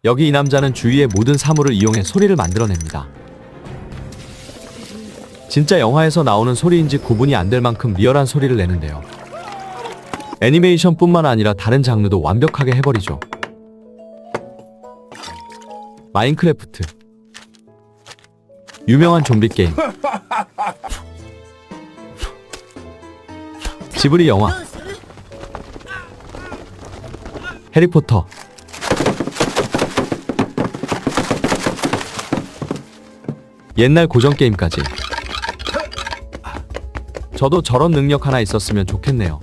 여기 이 남자는 주위의 모든 사물을 이용해 소리를 만들어냅니다. 진짜 영화에서 나오는 소리인지 구분이 안 될 만큼 리얼한 소리를 내는데요. 애니메이션뿐만 아니라 다른 장르도 완벽하게 해버리죠. 마인크래프트, 유명한 좀비 게임, 지브리 영화, 해리포터, 옛날 고전 게임까지. 저도 저런 능력 하나 있었으면 좋겠네요.